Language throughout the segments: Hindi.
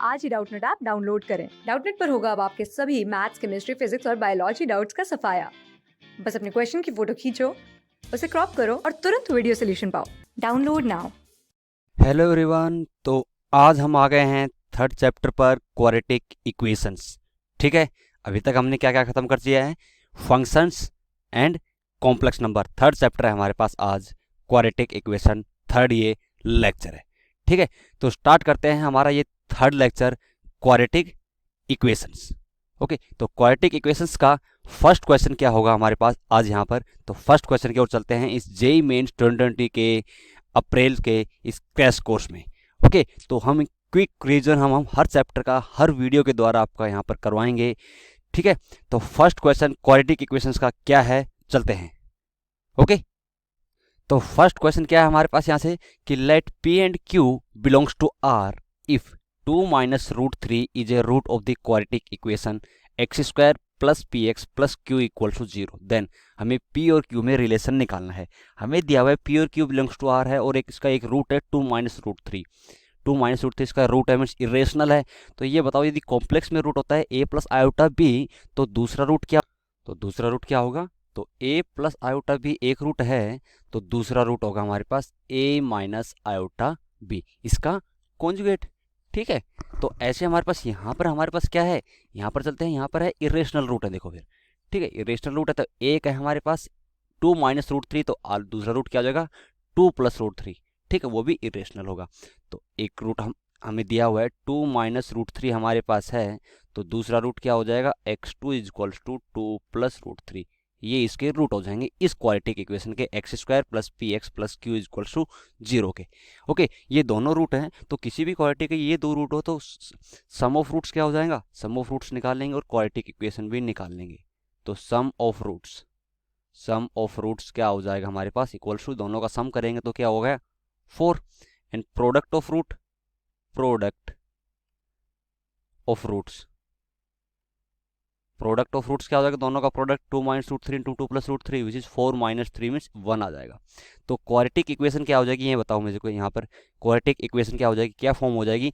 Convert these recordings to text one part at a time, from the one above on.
आज ही डाउटनेट ऐप डाउनलोड करें। डाउटनेट पर होगा अब आपके सभी मैथ्स, केमिस्ट्री, फिजिक्स और बायोलॉजी डाउट्स का सफाया। बस अपने क्वेश्चन की फोटो खींचो, उसे क्रॉप करो और तुरंत वीडियो सोल्यूशन पाओ। Download now. Hello everyone. तो आज हम आ गए हैं थर्ड चैप्टर पर, क्वाड्रेटिक इक्वेशंस। ठीक है, अभी तक हमने क्या क्या ख़त्म कर दिया है? Functions and complex number. Third chapter है हमारे पास आज, क्वाड्रेटिक इक्वेशन, थर्ड ये लेक्चर है। ठीक है, तो स्टार्ट करते हैं हमारा ये third lecture, quadratic equations. Okay, तो क्वाड्रेटिक इक्वेशंस का फर्स्ट क्वेश्चन क्या होगा हमारे पास आज यहाँ पर? तो फर्स्ट क्वेश्चन की ओर चलते हैं इस जेईई मेंस 2020 के अप्रैल के इस क्रैश कोर्स में। ओके, तो हम क्विक रिवीजन हम हर चैप्टर का हर वीडियो के द्वारा आपका यहाँ पर करवाएंगे। ठीक है, तो फर्स्ट क्वेश्चन क्वाड्रेटिक इक्वेशंस का क्या है, चलते हैं। ओके, तो फर्स्ट क्वेश्चन क्या है हमारे पास यहाँ से कि let P and Q belongs to R if 2 minus root 3 is a root of the quadratic equation x square plus P X plus Q equal to 0। Then हमें पी और क्यू में रिलेशन निकालना है। हमें दिया हुआ है पी और क्यू बिलोंग्स टू आर है और इसका एक रूट है 2 माइनस रूट 3। 2 माइनस रूट 3 इसका रूट है, मीन्स इरेशनल है। तो ये बताओ, यदि कॉम्प्लेक्स में रूट होता है a प्लस आयोटा बी, तो दूसरा रूट क्या होगा? तो a प्लस आयोटा बी एक रूट है, तो दूसरा रूट होगा हमारे पास a माइनस आयोटा बी, इसका कॉन्जुगेट। ठीक है, तो ऐसे हमारे पास यहाँ पर क्या है? यहाँ पर चलते हैं, यहाँ पर है इरेशनल रूट है। देखो फिर, ठीक है, इरेशनल रूट है तो एक है हमारे पास 2 माइनस रूट 3, तो दूसरा रूट क्या हो जाएगा? 2 प्लस रूट 3। ठीक है, वो भी इरेशनल होगा। तो एक रूट हमें दिया हुआ है 2 माइनस रूट 3 हमारे पास है, तो दूसरा रूट क्या हो जाएगा? x2 is equals to 2 plus root 3। ये इसके रूट हो जाएंगे इस क्वाड्रेटिक इक्वेशन के, X square plus P X plus Q is equals to 0 के। ओके, ये दोनों रूट हैं, तो किसी भी क्वाड्रेटिक के ये दो रूट हो तो सम ऑफ रूट्स क्या हो जाएगा? सम ऑफ रूट्स निकाल लेंगे और क्वाड्रेटिक इक्वेशन भी निकाल लेंगे। तो सम ऑफ रूट्स क्या हो जाएगा हमारे पास? इक्वल्स टू, दोनों का सम करेंगे तो क्या हो गया? 4। एंड प्रोडक्ट ऑफ रूट्स क्या हो जाएगा? दोनों का product 2 minus root 3 into 2 plus root 3 which is 4 minus 3 means 1 आ जाएगा। तो क्वाड्रेटिक इक्वेशन क्या हो जाएगी ये बताओ मुझे को। यहाँ पर क्वाड्रेटिक इक्वेशन क्या हो जाएगी, क्या फॉर्म हो जाएगी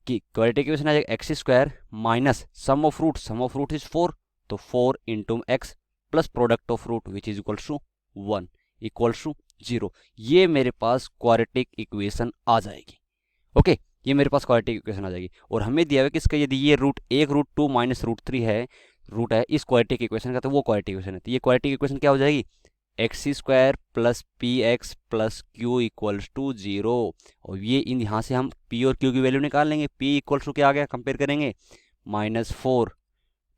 कि क्वाड्रेटिक इक्वेशन आ जाएगा X square minus sum of root is 4, तो 4 into X plus product of root which is equals to 1 equals to 0। ये मेरे पास क्वाड्रेटिक इक्वेशन आ जाएगी। ओके, ये मेरे पास क्वाड्रेटिक इक्वेशन आ जाएगी। और हमें दिया हुआ कि इसका यदि ये रूट 2 माइनस रूट 3 है, रूट है इस क्वाड्रेटिक इक्वेशन का, तो वो क्वाड्रेटिक इक्वेशन है। तो ये क्वाड्रेटिक इक्वेशन क्या हो जाएगी? X square plus P X plus Q equals to 0। और ये यहाँ से हम पी और क्यू की वैल्यू निकाल लेंगे। पी इक्वल्स टू क्या आ गया, कंपेयर करेंगे, -4,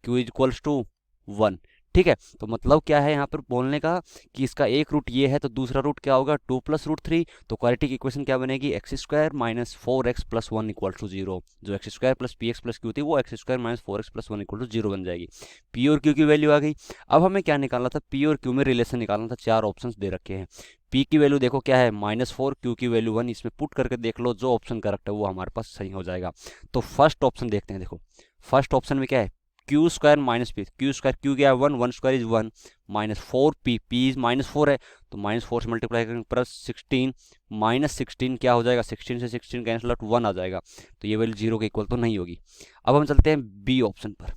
क्यू इक्वल्स टू 1। ठीक है, तो मतलब क्या है यहाँ पर बोलने का कि इसका एक रूट ये है, तो दूसरा रूट क्या होगा? 2 प्लस रूट 3। तो क्वाड्रेटिक इक्वेशन क्या बनेगी? X square minus 4x plus 1 equal to 0। जो X square plus P X plus Q थी वो X square minus 4x plus 1 equal to 0 बन जाएगी। पी और क्यू की वैल्यू आ गई। अब हमें क्या निकालना था? पी और क्यू में रिलेशन निकालना था। 4 ऑप्शन दे रखे हैं। पी की वैल्यू देखो क्या है, -4, क्यू की वैल्यू 1। इसमें पुट करके देख लो, जो ऑप्शन करेक्ट है वो हमारे पास सही हो जाएगा। तो फर्स्ट ऑप्शन देखते हैं। देखो फर्स्ट ऑप्शन में क्या है? Q square minus P, Q क्या है? 1 square is 1 minus 4 P is -4 है, तो -4 से मल्टीप्लाई करेंगे प्लस 16 -16 क्या हो जाएगा? 16 से 16 कैंसिल आउट 1 आ जाएगा। तो ये वैल्यू 0 के इक्वल तो नहीं होगी। अब हम चलते हैं बी ऑप्शन पर।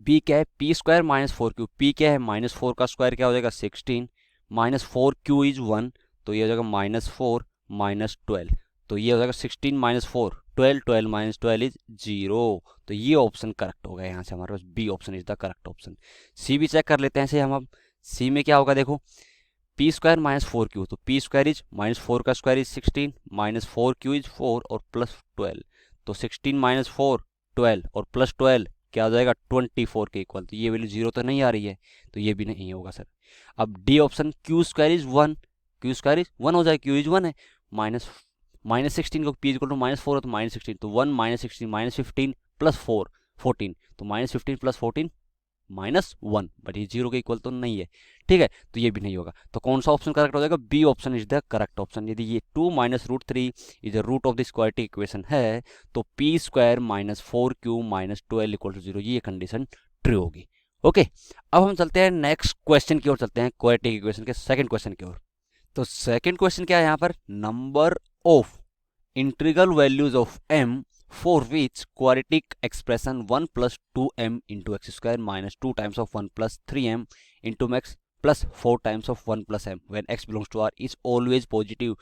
बी क्या है? P square -4 Q. पी क्या है? -4 का स्क्वायर क्या हो जाएगा? 16 -4 क्यू इज 1, तो ये हो जाएगा -4 -12। तो ये हो जाएगा 16 -4 12, 12 माइनस 12 इज 0। तो ये ऑप्शन करेक्ट होगा यहाँ से हमारे पास, B option is the correct option. C भी चेक कर लेते हैं से हम। अब सी में क्या होगा? देखो पी स्क्वायर -4 क्यू, तो पी स्क्वायर इज -4 का स्क्वायर इज 16 -4 क्यू इज 4 और प्लस 12। तो 16 -4 12 और प्लस 12 क्या हो जाएगा? 24 के इक्वल। तो ये वैल्यू 0 तो नहीं आ रही है, तो ये भी नहीं होगा सर। अब D option, Q square is 1, Q square is 1 हो जाएगा, क्यू इज 1 है। -16 को पी इक्वल टू -4 है, तो -16, तो 1 -16 -15 प्लस 4 14, तो -15 प्लस 14 -1, बट ये 0 के इक्वल तो नहीं है। ठीक है, तो ये भी नहीं होगा। तो कौन सा ऑप्शन करेक्ट हो जाएगा? B option is the correct option. यदि ये 2 minus root 3 is the root of this quadratic equation है, तो P square -4 Q -12 equal to 0, ये कंडीशन ट्रू होगी। ओके, अब हम चलते हैं नेक्स्ट क्वेश्चन की ओर, चलते हैं क्वाड्रेटिक इक्वेशन के सेकंड क्वेश्चन की ओर। तो सेकंड क्वेश्चन क्या है यहाँ पर? Number of integral values of m for which quadratic expression 1 plus 2m into X square minus 2 times of 1 plus 3m into max plus 4 times of 1 plus m when x belongs to r is always positive.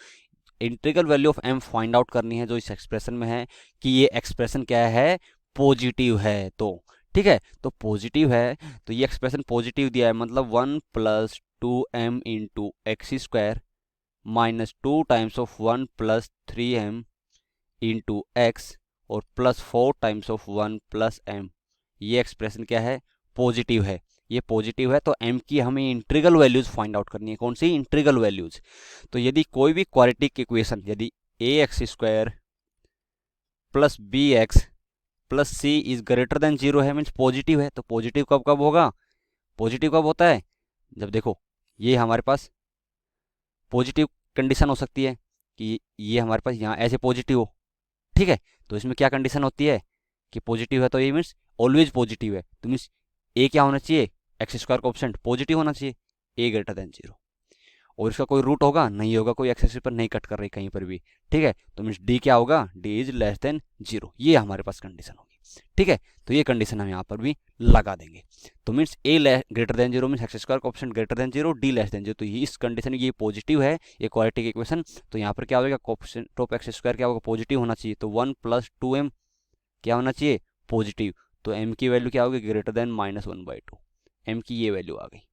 Integral value of m find out करनी है जो इस एक्सप्रेशन में है कि ये एक्सप्रेशन क्या है, पॉजिटिव है। तो ठीक है, तो पॉजिटिव है तो ये एक्सप्रेशन पॉजिटिव दिया है, मतलब 1 plus 2m into X square minus 2 times of 1 plus 3m into X और plus 4 times of 1 plus m, ये एक्सप्रेशन क्या है, पॉजिटिव है। ये पॉजिटिव है तो m की हमें इंटीग्रल वैल्यूज फाइंड आउट करनी है। कौन सी इंटीग्रल वैल्यूज? तो यदि कोई भी क्वाड्रेटिक इक्वेशन, यदि ax square plus B x plus C is greater than 0 है, मीन्स पॉजिटिव है। तो पॉजिटिव कब कब होगा, पॉजिटिव कब होता है, जब देखो ये हमारे पास पॉजिटिव कंडीशन हो सकती है कि ये हमारे पास यहाँ ऐसे पॉजिटिव हो, ठीक है। तो इसमें क्या कंडीशन होती है कि पॉजिटिव है तो ये मीन्स ऑलवेज पॉजिटिव है। तो मीन्स ए क्या होना चाहिए, एक्स स्क्वायर कोएफिशिएंट पॉजिटिव होना चाहिए, ए ग्रेटर देन 0। और इसका कोई रूट होगा नहीं होगा, कोई एक्सेस पर नहीं कट कर रही कहीं पर भी, ठीक है। तो मीन्स डी क्या होगा, डी इज लेस देन 0, ये हमारे पास कंडीशन होगी, ठीक है। तो ये कंडीशन हम यहाँ पर भी लगा देंगे। तो means A greater than 0 means X square coefficient greater than 0, D less than 0। तो ये इस कंडीशन ये पॉजिटिव है, ये क्वाड्रेटिक इक्वेशन। तो यहाँ पर क्या होगा, कोएफिशिएंट ऑफ एक्स स्क्वायर क्या होगा, पॉजिटिव होना चाहिए। तो 1 प्लस 2m क्या होना चाहिए, पॉजिटिव। तो m की वैल्यू क्या होगी, ग्रेटर देन -1/2, m की ये वैल्यू आ गई।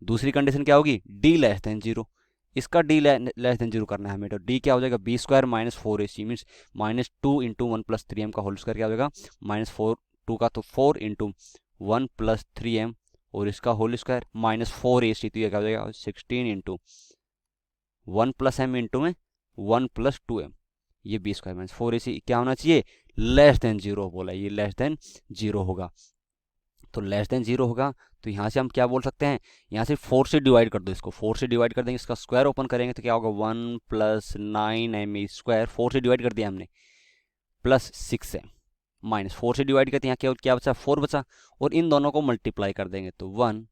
दूसरी कंडीशन क्या होगी, d लेस देन 0, इसका d लेस देन 0 करना है हमें। तो d क्या हो जाएगा, B square minus 4ac means -2 into 1 plus 3m का होल स्क्वायर क्या हो जाएगा, -4 2 का तो 4 इंटू 1 प्लस 3m और इसका होल स्क्वायर -4ac, तो ये क्या हो जाएगा 16 इंटू 1 प्लस m इंटू में 1 प्लस 2m, ये बी स्क्वायर माइनस 4ac क्या होना चाहिए, लेस देन 0 बोला, ये लेस देन 0 होगा। तो लेस देन 0 होगा तो यहाँ से हम क्या बोल सकते हैं, यहाँ से 4 से डिवाइड कर दो, इसको 4 से डिवाइड कर देंगे, इसका स्क्वायर ओपन करेंगे तो क्या होगा 1 प्लस 9m स्क्वायर, 4 से डिवाइड कर दिया हमने, प्लस 6m माइनस 4 से डिवाइड करते हैं, यहाँ क्या बचा 4 बचा, और इन दोनों को मल्टीप्लाई कर देंगे तो 1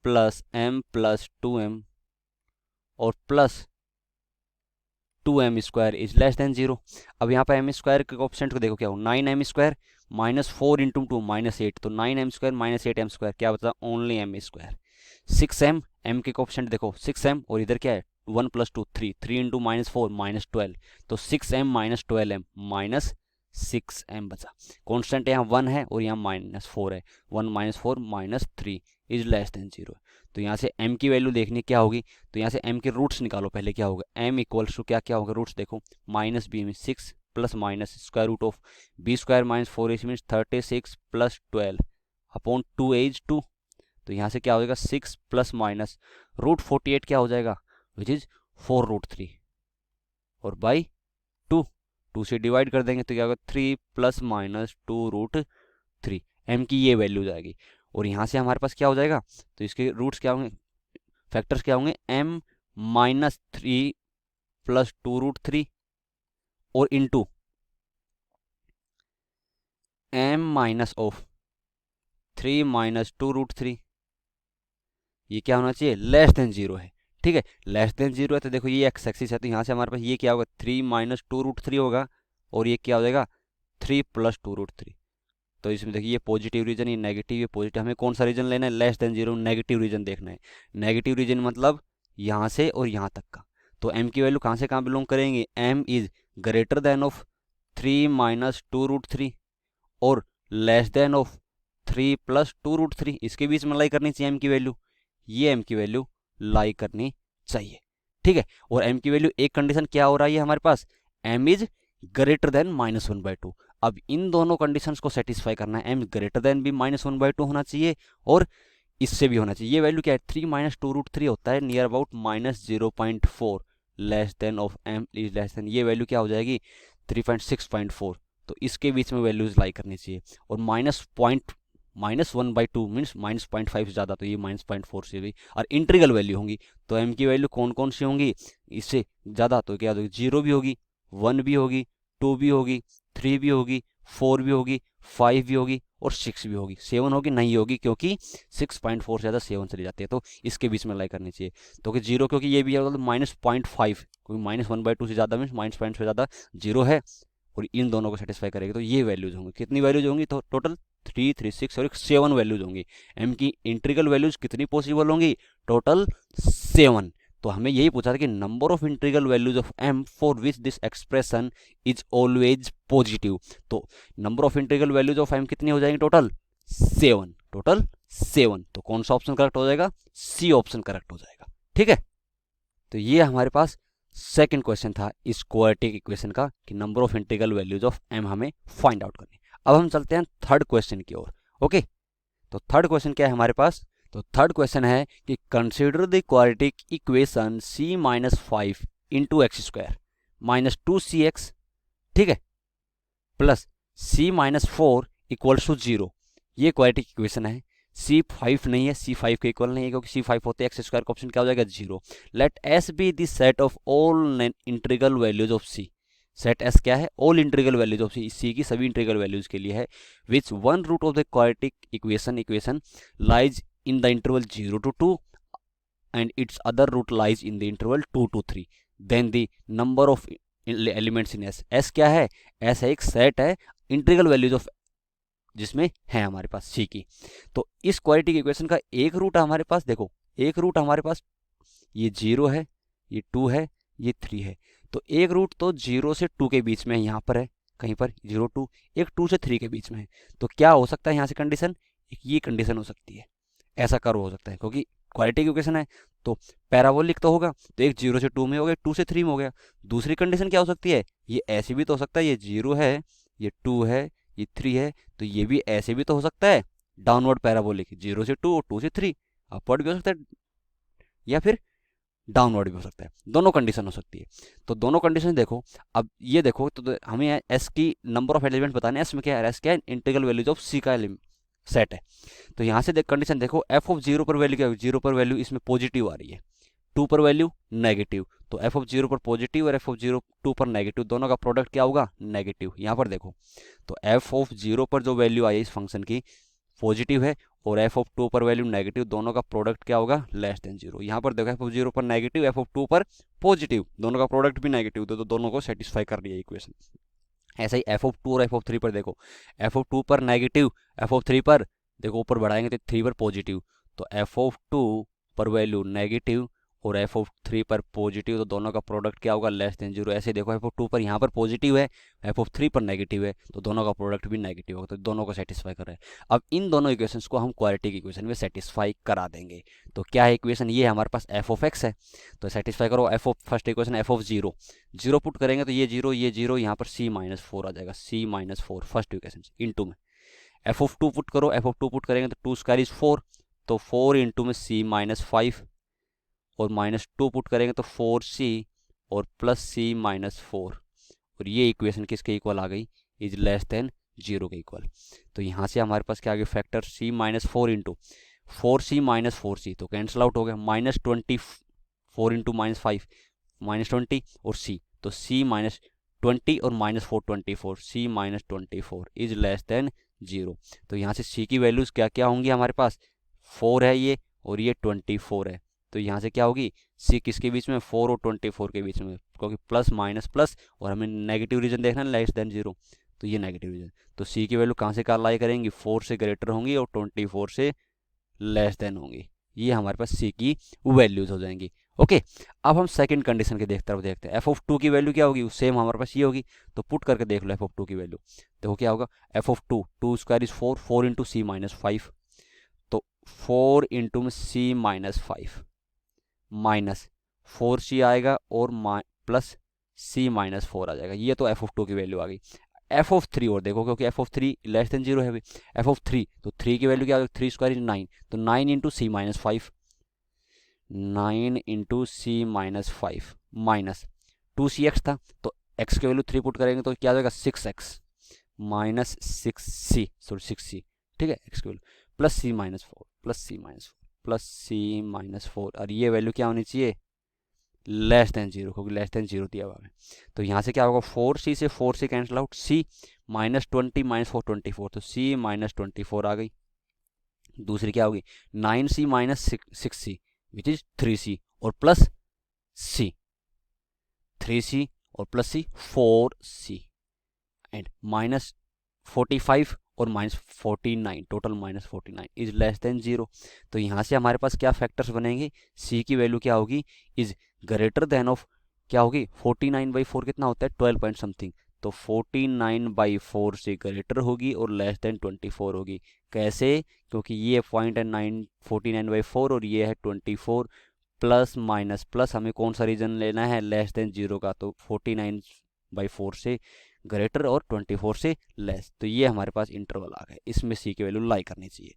प्लस m प्लस 2m और plus 2m square is less than 0। अब यहाँ पर m स्क्वायर के कोएफिशिएंट को देखो क्या हो, 9m स्क्वायर माइनस 4 इंटू 2 -8, तो 9m square minus 8m square क्या बचा, only m square. 6m, m के कोएफिशिएंट देखो 6m और इधर क्या है 1 प्लस 2 3, 3 इंटू -4 -12, तो 6m minus 12m minus 6m बचा। कॉन्स्टेंट यहाँ 1 है और यहाँ -4 है, 1 -4 -3 इज लेस देन 0। तो यहाँ से m की वैल्यू देखनी क्या होगी, तो यहाँ से m के रूट्स निकालो पहले, क्या होगा m इक्वल्स टू क्या होगा, रूट्स देखो -b में 6 plus minus square root of b square minus 4ac means 36 plus 12 upon 2a is 2। तो यहाँ से क्या हो जाएगा 6 प्लस माइनस रूट 48 क्या हो जाएगा, विच इज 4√3 और बाई 2 से डिवाइड कर देंगे तो क्या होगा 3 प्लस माइनस 2√3, m की ये वैल्यू जाएगी। और यहाँ से हमारे पास क्या हो जाएगा, तो इसके रूट्स क्या होंगे, फैक्टर्स क्या होंगे, m माइनस 3 प्लस 2√3 और into m minus of 3 minus 2√3, ये क्या होना चाहिए, लेस देन 0 है, ठीक है। लेस देन 0 है तो देखो ये एक्स एक्सिस है, तो यहाँ से हमारे पास ये क्या होगा 3 माइनस 2√3 होगा और ये क्या हो जाएगा 3 प्लस 2√3। तो इसमें देखिए ये पॉजिटिव रीजन, ये नेगेटिव, ये पॉजिटिव, हमें कौन सा रीजन लेना है, लेस देन 0 नेगेटिव रीजन देखना है। नेगेटिव रीजन मतलब यहाँ से और यहाँ तक का। तो m की वैल्यू कहाँ से कहाँ बिलोंग करेंगे, m is greater then of 3 minus 2√3 और लेस देन ऑफ 3 प्लस 2√3, इसके बीच में लाई करनी चाहिए m की वैल्यू, ये m की वैल्यू लाई करनी चाहिए, ठीक है। और m की वैल्यू एक कंडीशन क्या हो रहा है हमारे पास, m इज ग्रेटर देन -1/2। अब इन दोनों कंडीशंस को सेटिस्फाई करना है, m ग्रेटर देन भी -1/2 होना चाहिए और इससे भी होना चाहिए। ये वैल्यू क्या है 3 माइनस 2√3 होता है near about -0.4, less than of m is less then, ये वैल्यू क्या हो जाएगी 3.6.4। तो इसके बीच में वैल्यूज लाई करनी चाहिए। और -1/2 मीन्स -0.5 से ज़्यादा, तो ये -0.4 से भी और इंटीग्रल वैल्यू होंगी। तो m की वैल्यू कौन कौन सी होंगी, इससे ज़्यादा तो क्या होगी 0 भी होगी, 1 भी होगी, 2 भी होगी, 3 भी होगी, 4 भी होगी, 5 भी होगी और 6 भी होगी। 7 होगी नहीं होगी क्योंकि 6.4 से ज़्यादा 7 चली जाती है, तो इसके बीच में लाई करनी चाहिए। तो कि 0 क्योंकि ये भी है -0.5, क्योंकि -1/2 से ज़्यादा मीन्स -0.5 से ज़्यादा 0 है और इन दोनों को सेटिस्फाई करेगी तो ये वैल्यूज होंगी। कितनी वैल्यूज होंगी? तो टोटल 3, 3, 6 और 7 वैल्यूज होंगी। एम की इंटीग्रल वैल्यूज कितनी पॉसिबल होंगी? टोटल 7। तो हमें यही पूछा था कि number of integral values of M for which this expression is always positive. तो number of integral values of M कितनी हो जाएंगे? टोटल 7। टोटल 7। तो कौन सा ऑप्शन करेक्ट हो जाएगा? सी ऑप्शन करेक्ट हो जाएगा। ठीक है, तो ये हमारे पास सेकंड क्वेश्चन था इस क्वाड्रेटिक इक्वेशन का कि number of integral values of M हमें फाइंड आउट करनी। अब हम चलते हैं थर्ड क्वेश्चन की ओर। ओके, तो थर्ड क्वेश्चन क्या है हमारे पास? तो थर्ड क्वेश्चन है कि consider the quadratic equation c minus 5 into X square minus 2cx, ठीक है, plus c minus 4 equals to 0। ये क्वाड्रेटिक इक्वेशन है। c5 नहीं है, c5 के इक्वल नहीं है क्योंकि c5 होते एक्स स्क्वायर का ऑप्शन क्या हो जाएगा? 0। Let s be the set of all integral values of c। Set s क्या है? All integral values of c की सभी इंटीग्रल वैल्यूज के लिए है। Which one root of the quadratic equation lies in the interval 0 to 2 and its other root lies in the interval 2 to 3, then the number of elements in s। s क्या है? s है एक सेट है इंटीग्रल वैल्यूज ऑफ जिसमें है हमारे पास c की। तो इस क्वाड्रेटिक इक्वेशन का एक रूट हमारे पास, देखो एक रूट हमारे पास ये 0 है, ये 2 है, ये 3 है। तो एक रूट तो 0 से 2 के बीच में यहाँ पर है, कहीं पर 0 2, एक 2 से 3 के बीच में है। तो क्या हो सकता है यहाँ से कंडीशन? एक ये कंडीशन हो सकती है, ऐसा कर्व हो सकता है क्योंकि क्वाड्रेटिक इक्वेशन है तो पैराबोलिक तो होगा। तो एक 0 से 2 में हो गया, 2 से 3 में हो गया। दूसरी कंडीशन क्या हो सकती है? ये ऐसे भी तो हो सकता है, ये 0 है, ये 2 है, ये 3 है, तो ये भी ऐसे भी तो हो सकता है डाउनवर्ड पैराबोलिक, 0 से 2 और 2 से 3। अपवर्ड भी हो सकता है या फिर डाउनवर्ड भी हो सकता है, दोनों कंडीशन हो सकती है। तो दोनों कंडीशन देखो। अब ये देखो तो हमें एस की नंबर ऑफ एलिमेंट बताने, एस में क्या है? एस क्या है? इंटीग्रल वैल्यूज ऑफ सी का सेट है। तो यहाँ से कंडीशन देखो, एफ ऑफ 0 पर वैल्यू क्या है? 0 पर वैल्यू इसमें पॉजिटिव आ रही है, 2 पर वैल्यू नेगेटिव। तो एफ ऑफ 0 पर पॉजिटिव और एफ ऑफ 0 2 पर नेगेटिव, दोनों का प्रोडक्ट क्या होगा? नेगेटिव। यहाँ पर देखो तो एफ ऑफ 0 पर जो वैल्यू आई है इस फंक्शन की पॉजिटिव है और एफ ऑफ 2 पर वैल्यू नेगेटिव, दोनों का प्रोडक्ट क्या होगा? Less than 0। यहाँ पर देखो एफ ऑफ 0 पर नेगेटिव, एफ ऑफ 2 पर पॉजिटिव, दोनों का प्रोडक्ट भी नेगेटिव, तो दोनों को सेटिस्फाई कर रही है इक्वेशन। ऐसा ही एफ ऑफ 2 और एफ ऑफ 3 पर देखो, एफ ऑफ 2 पर नेगेटिव, एफ ऑफ 3 पर देखो ऊपर बढ़ाएंगे तो 3 पर पॉजिटिव, तो एफ ऑफ 2 पर वैल्यू नेगेटिव और एफ ऑफ 3 पर पॉजिटिव, तो दोनों का प्रोडक्ट क्या होगा? Less than 0। ऐसे देखो एफ ऑफ 2 पर यहाँ पर पॉजिटिव है, एफ ऑफ 3 पर नेगेटिव है, तो दोनों का प्रोडक्ट भी नेगेटिव होगा, तो दोनों को सेटिस्फाई कर रहे हैं। अब इन दोनों इक्वेशंस को हम क्वाड्रेटिक इक्वेशन में सेटिस्फाई करा देंगे। तो क्या है इक्वेशन? ये हमारे पास एफ ऑफ एक्स है, तो सेटिस्फाई करो F of first equation F of 0, 0 put करेंगे तो ये 0, ये 0, यहाँ पर c माइनस 4 आ जाएगा, c minus 4 first equation into में एफ ऑफ 2 पुट करो, एफ ऑफ 2 पुट करेंगे तो 2 स्क्वायर इज 4, तो 4 इंटू में c माइनस 5 और माइनस 2 पुट करेंगे तो 4c और प्लस c माइनस 4, और ये इक्वेशन किसके इक्वल आ गई? इज लेस देन 0 के इक्वल। तो यहाँ से हमारे पास क्या आ गया? Factor c minus 4 into 4c minus 4c, तो कैंसिल आउट हो गया, माइनस 24 इंटू माइनस 5 माइनस 20 और c, तो c माइनस 20 और minus 4 24, c minus 24 is less than 0। तो यहाँ से c की वैल्यूज क्या क्या होंगी हमारे पास? 4 है ये और ये 24 है, तो यहाँ से क्या होगी? c किसके बीच में? 4 और 24 के बीच में, क्योंकि प्लस माइनस प्लस और हमें नेगेटिव रीजन देखना है, लेस देन 0, तो ये नेगेटिव रीजन। तो c की वैल्यू कहाँ से कहाँ लाई करेंगी? 4 से ग्रेटर होंगी और 24 से लेस देन होंगी। ये हमारे पास c की वैल्यूज हो जाएंगी। ओके, अब हम सेकंड कंडीशन के देखते हैं एफ ऑफ 2 की वैल्यू क्या होगी? सेम हमारे पास ये होगी, तो पुट करके देख लो एफ ऑफ 2 की वैल्यू। देखो क्या होगा? F of 2, 2 square is 4, 4 into C minus 5, तो 4 इंटू में c माइनस 5 माइनस 4c आएगा और प्लस c माइनस 4 आ जाएगा। ये तो एफ ऑफ 2 की वैल्यू आ गई। एफ ऑफ 3 और देखो, क्योंकि एफ ऑफ 3 लेस देन 0 है अभी। एफ ऑफ 3, तो 3 की वैल्यू क्या होगी? 3 स्क्वायर इज 9, तो 9 into c minus 5, 9 into C minus 5 minus 2cx था, तो x की वैल्यू 3 पुट करेंगे तो क्या आ जाएगा? 6x minus 6c, sorry 6c, ठीक है, x की value plus c minus 4 plus c minus 4 plus c minus 4, और ये वैल्यू क्या होनी चाहिए? लेस देन 0, क्योंकि लेस देन 0 दिया हुआ है। तो यहाँ से क्या होगा? 4c से 4c cancel out, c minus 20 minus 4 24, तो c माइनस 24 आ गई। दूसरी क्या होगी? 9c minus 6c which is 3c और प्लस c, 3c और प्लस c 4c, एंड -45 और -49, टोटल -49 इज लेस देन 0। तो यहाँ से हमारे पास क्या फैक्टर्स बनेंगे, सी की वैल्यू क्या होगी, इज ग्रेटर देन ऑफ क्या होगी 49/4 कितना होता है 12 पॉइंट समथिंग, तो 49/4 से ग्रेटर होगी और लेस देन 24 होगी। कैसे, क्योंकि ये पॉइंट है 49/4 और ये है 24, प्लस माइनस प्लस हमें कौन सा रीजन लेना है, लेस देन 0 का, तो 49/4 से ग्रेटर और 24 से लेस, तो ये हमारे पास इंटरवल आ गए, इसमें सी की वैल्यू लाई करनी चाहिए।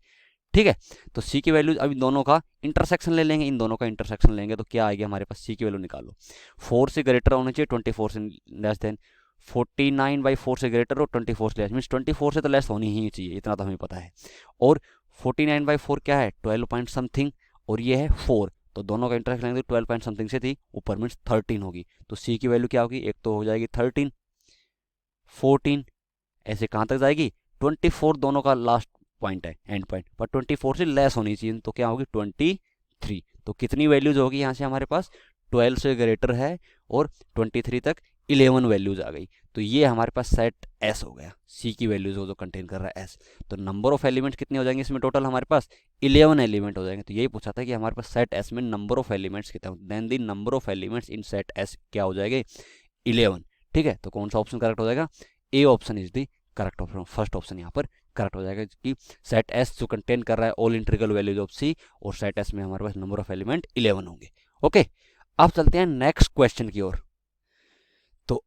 ठीक है, तो सी की वैल्यू अब इन दोनों का इंटरसेक्शन ले लेंगे, इन दोनों का इंटरसेक्शन लेंगे तो क्या आएगी हमारे पास, सी की वैल्यू निकालो, 4 से ग्रेटर होना चाहिए 24 से लेस देन, 49/4 से ग्रेटर और 24 से लेस, मीन्स 24 से तो लेस होनी ही चाहिए, इतना तो हमें पता है। और 49/4 क्या है 12 पॉइंट समथिंग और ये है 4, तो दोनों का इंटरसेक्शन लेंगे तो 12 पॉइंट समथिंग से थी ऊपर, मीन्स 13 होगी। तो सी की वैल्यू क्या होगी, एक तो हो जाएगी 13, 14, ऐसे कहाँ तक जाएगी 24, दोनों का लास्ट पॉइंट है एंड पॉइंट, पर 24 से लेस होनी चाहिए, तो क्या होगी 23। तो कितनी वैल्यूज होगी यहाँ से हमारे पास, 12 से ग्रेटर है और 23 तक 11 वैल्यूज आ गई, तो ये हमारे पास सेट एस हो गया, सी की वैल्यूज हो जो कंटेन कर रहा है एस। तो नंबर ऑफ एलिमेंट्स कितने हो जाएंगे इसमें, टोटल हमारे पास 11 एलिमेंट हो जाएंगे। तो यही पूछा था कि हमारे पास सेट एस में नंबर ऑफ एलिमेंट्स कितना, then the number of elements in set S क्या हो जाएंगे 11। ठीक है, तो कौन सा ऑप्शन करेक्ट हो जाएगा, A option is the correct option, first option यहाँ पर करेक्ट हो जाएगा कि सेट एस जो कंटेन कर रहा है ऑल इंटीग्रल वैल्यूज ऑफ सी, और सेट एस में हमारे पास नंबर ऑफ एलिमेंट 11 होंगे। ओके, अब चलते हैं नेक्स्ट क्वेश्चन की ओर। तो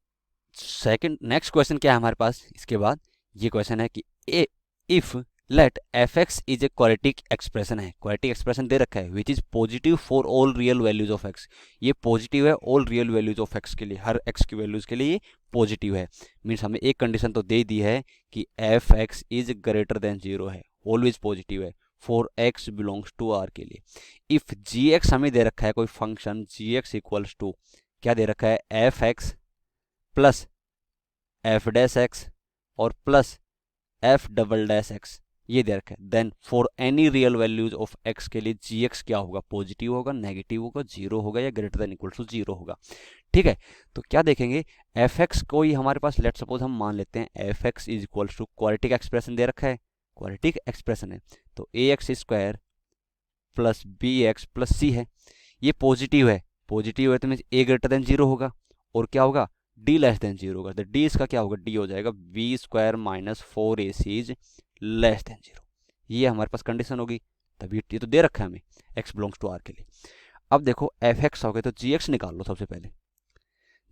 सेकंड नेक्स्ट क्वेश्चन क्या है हमारे पास, इसके बाद ये क्वेश्चन है कि if late F x is a quadratic expression है, क्वाड्रेटिक एक्सप्रेशन दे रखा है which is positive for all real values of x, ये पॉजिटिव है all real values of x के लिए, हर एक्स की वैल्यूज के लिए ये पॉजिटिव है। मीन्स हमें एक कंडीशन तो दे दी है कि F x is greater than 0 है, ऑलवेज पॉजिटिव है for X belongs to R के लिए। इफ जी एक्स हमें दे रखा है कोई function g x equals to क्या दे रखा है, f x plus f dash x और plus f double dash x, ये दे रखा है, then for any real values of x के लिए जी एक्स क्या होगा, पॉजिटिव होगा, नेगेटिव होगा, 0 होगा या ग्रेटर देन इक्वल टू 0 होगा। ठीक है, तो क्या देखेंगे, एफ एक्स को ही हमारे पास लेट सपोज हम मान लेते हैं f x is equal to quadratic expression दे रखा है, क्वाड्रेटिक एक्सप्रेशन है, तो a x square plus B x plus c है, ये पॉजिटिव है, पॉजिटिव है तो मीन ए ग्रेटर देन 0 होगा, और क्या होगा डी लेस देन 0 होगा, तो डी इसका क्या होगा, डी हो जाएगा B square minus 4ac is less than 0, ये हमारे पास कंडीशन होगी, तभी ये तो दे रखा है हमें x बिलोंग्स टू r के लिए। अब देखो एफ एक्स हो गए तो जी एक्स निकाल लो सबसे पहले,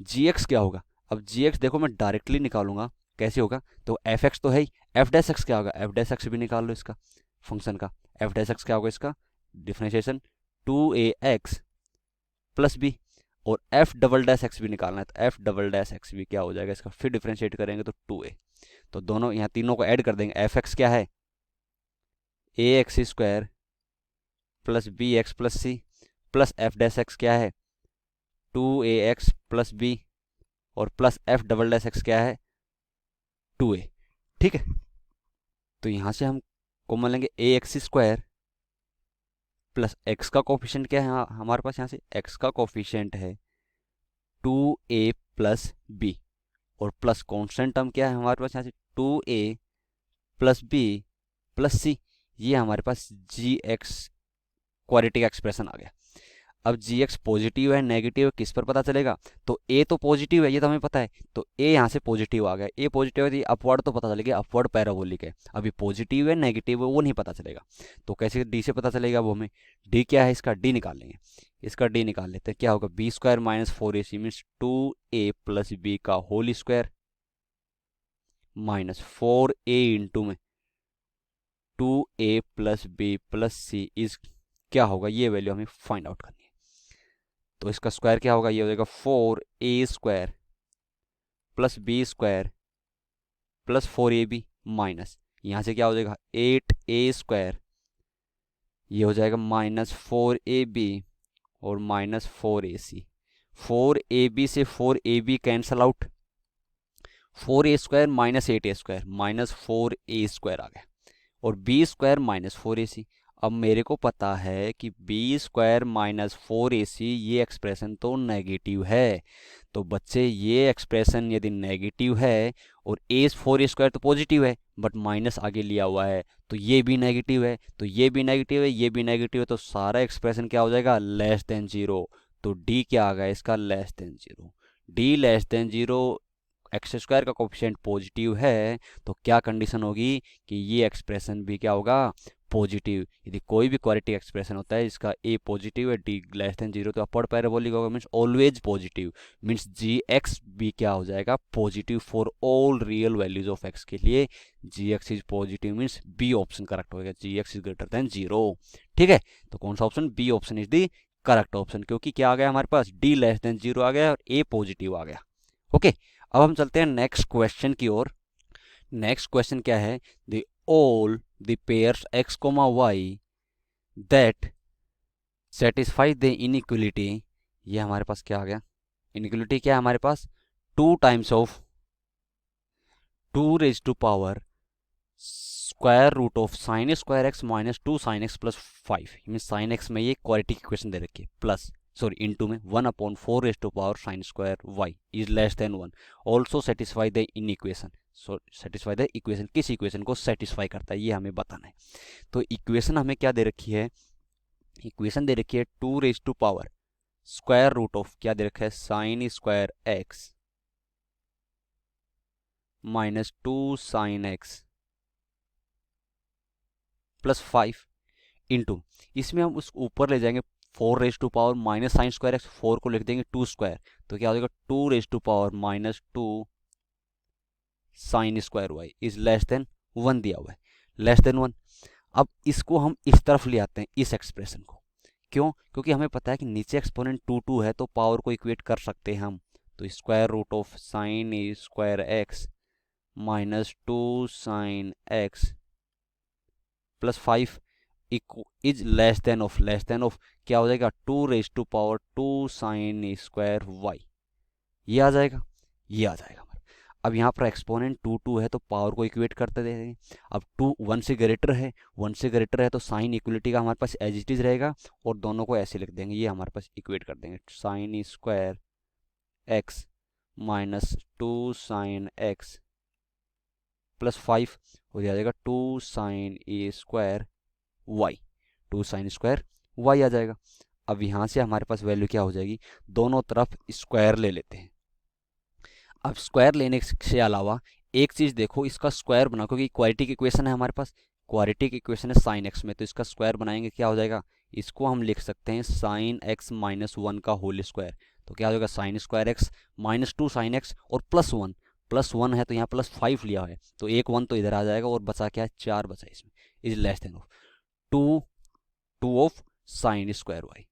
जी एक्स क्या होगा, अब जी एक्स देखो मैं डायरेक्टली निकालूंगा, कैसे होगा, तो एफ एक्स तो है ही, एफ डैश एक्स क्या होगा, एफ डैश एक्स भी निकाल लो इसका फंक्शन का, एफ डैश एक्स क्या होगा इसका डिफरेंशिएशन 2ax प्लस बी, और एफ डबल डैश एक्स भी निकालना है, तो एफ डबल डैश एक्स भी क्या हो जाएगा इसका, फिर डिफरेंशिएट करेंगे तो 2a, तो दोनों यहाँ तीनों को ऐड कर देंगे, एफ एक्स क्या है a x square plus B x plus c plus f dash x क्या है 2ax प्लस बी और plus f double dash x क्या है 2a। ठीक है, तो यहाँ से हम कॉमन लेंगे ए एक्स स्क्वायर प्लस एक्स का कोफिशिएंट क्या है हमारे पास, यहाँ से एक्स का कोफिशिएंट है 2a प्लस बी, और प्लस कॉन्स्टेंट टर्म क्या है हमारे पास यहाँ से 2a प्लस बी प्लस सी, ये हमारे पास जी एक्स क्वाड्रेटिक एक्सप्रेशन आ गया। अब जी एक्स पॉजिटिव है नेगेटिव है किस पर पता चलेगा, तो ए तो पॉजिटिव है ये तो हमें पता है, तो ए यहाँ से पॉजिटिव आ गया, ए पॉजिटिव है अपवर्ड तो पता चलेगा, अपवर्ड पैराबोलिक है, अभी पॉजिटिव है नेगेटिव है वो नहीं पता चलेगा, तो कैसे डी से पता चलेगा वो हमें, डी क्या है इसका, डी निकाल लेंगे, इसका डी निकाल लेते हैं, क्या होगा b square minus 4ac means 2a plus b का whole square minus 4a into में 2a plus b plus C is क्या होगा, ये वैल्यू हमें फाइंड आउट करनी है, तो इसका स्क्वायर क्या होगा, ये हो जाएगा 4a square plus B square plus 4ab minus यहाँ से क्या हो जाएगा 8a स्क्वायर, ये हो जाएगा माइनस 4ab और माइनस 4ac, 4ab से 4ab cancel out, 4a square minus 8a square minus 4a square आ गया, और b स्क्वायर माइनस 4ac। अब मेरे को पता है कि b स्क्वायर माइनस 4ac ये एक्सप्रेशन तो नेगेटिव है, तो बच्चे ये एक्सप्रेशन यदि नेगेटिव है और ए फोर ए स्क्वायर तो पॉजिटिव है बट माइनस आगे लिया हुआ है, तो ये भी नेगेटिव है, तो ये भी नेगेटिव है, ये भी नेगेटिव है, तो सारा एक्सप्रेशन क्या हो जाएगा, लेस देन जीरो। तो डी क्या आ गया इसका, less than zero. D less than zero, x square का कोफिशिएंट पॉजिटिव है, तो क्या कंडीशन होगी कि ये एक्सप्रेशन भी क्या होगा, पॉजिटिव। यदि कोई भी क्वाड्रेटिक एक्सप्रेशन होता है जिसका ए पॉजिटिव है, डी लेस देन जीरो, तो अपर्ड पैराबोलिक होगा, means always positive, means g x भी क्या हो जाएगा, positive for all real values of x के लिए g x is positive, means B option correct होगा, g x is greater than zero. ठीक है, तो कौन सा option, B option is the correct option, क्योंकि क्या आ गया हमारे पास, डी लेस देन जीरो आ गया और ए पॉजिटिव आ गया। ओके, अब हम चलते हैं नेक्स्ट क्वेश्चन की ओर। नेक्स्ट क्वेश्चन क्या है, the all the pairs x, y that satisfy the inequality, ये हमारे पास क्या आ गया, इनइक्वलिटी क्या है हमारे पास, 2 times of 2 raise to power square root of sine square x minus 2 sine x plus 5, mean sine X में ये क्वाड्रेटिक इक्वेशन दे रखी है, प्लस सॉरी इनटू में 1/4 raise to power sine square Y is less than 1, also satisfy the inequation. So satisfy the equation, किस इक्वेशन को सेटिस्फाई करता है ये हमें बताना है। तो इक्वेशन हमें क्या दे रखी है, इक्वेशन दे रखी है 2 raise to power square root of क्या दे रखा है, sine square x minus 2 sine x plus 5 into, इसमें हम उस ऊपर ले जाएंगे 4 raise to power minus sine square X, 4 को लिख देंगे 2 स्क्वायर, तो क्या हो जाएगा 2 raise to power minus 2 sine square Y is less than 1 दिया हुआ है, लेस देन 1। अब इसको हम इस तरफ ले आते हैं, इस एक्सप्रेशन को, क्यों, क्योंकि हमें पता है कि नीचे एक्सपोनेंट 2 है, तो पावर को इक्वेट कर सकते हैं हम, तो square root of sine square x minus 2 sine x plus 5 is less than of क्या हो जाएगा, 2 raise to power 2 sine square Y, ये आ जाएगा, ये आ जाएगा। अब यहाँ पर एक्सपोनेंट 2 है तो पावर को इक्वेट करते देंगे, अब 2 1 से ग्रेटर है, 1 से ग्रेटर है तो साइन इक्वलिटी का हमारे पास एज इट इज रहेगा, और दोनों को ऐसे लिख देंगे, ये हमारे पास इक्वेट कर देंगे, sine square x minus 2 sine x plus 5 हो जाएगा 2 sine a square y, 2 sine square y आ जाएगा। अब यहाँ से हमारे पास वैल्यू क्या हो जाएगी, दोनों तरफ स्क्वायर ले लेते हैं। अब स्क्वायर लेने से अलावा एक चीज़ देखो, इसका स्क्वायर बना, क्योंकि क्वाड्रेटिक इक्वेशन है हमारे पास, क्वाड्रेटिक इक्वेशन है साइन एक्स में, तो इसका स्क्वायर बनाएंगे क्या हो जाएगा, इसको हम लिख सकते हैं साइन एक्स माइनस 1 का होल स्क्वायर, तो क्या हो जाएगा sine square x minus 2 sine x और प्लस 1 है तो यहाँ प्लस 5 लिया है, तो एक 1 तो इधर आ जाएगा, और बचा क्या है, 4 बचा इसमें, is less than of 2 of sine square Y.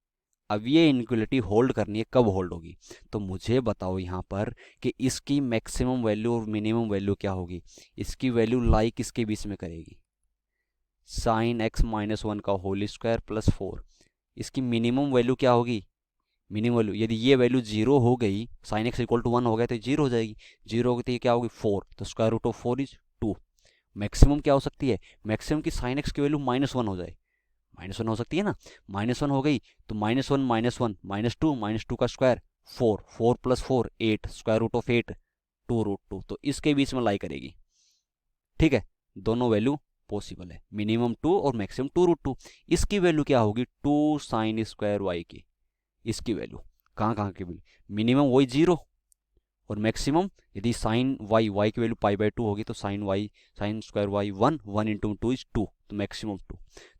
अब ये इनइक्वलिटी होल्ड करनी है, कब होल्ड होगी, तो मुझे बताओ यहाँ पर कि इसकी मैक्सिमम वैल्यू और मिनिमम वैल्यू क्या होगी, इसकी वैल्यू लाई किसके बीच में करेगी, साइन एक्स माइनस 1 का होल स्क्वायर प्लस 4, इसकी मिनिमम वैल्यू क्या होगी, मिनिमम वैल्यू यदि ये वैल्यू 0 हो गई, साइन एक्स इक्वल टू 1 हो गया तो 0 हो जाएगी, 0 होगी तो ये क्या होगी 4, तो square root of 4 is 2। Maximum क्या हो सकती है, मैक्सिमम की साइन एक्स की वैल्यू -1 हो जाए, -1 हो सकती है ना, -1 हो गई तो -1 -2 का square 4 plus 4 8, square root of 8 2√2, तो इसके बीच में लाई करेगी। ठीक है, दोनों वैल्यू पॉसिबल है, मिनिमम 2 और मैक्सिमम 2√2। इसकी वैल्यू क्या होगी, 2 साइन स्क्वायर वाई की, इसकी वैल्यू कहाँ की वैल्यू, मिनिमम वही 0 और मैक्सिमम यदि साइन वाई की वैल्यू π/2 होगी तो sine square Y 1 into 2 is 2, तो मैक्सिमम 2,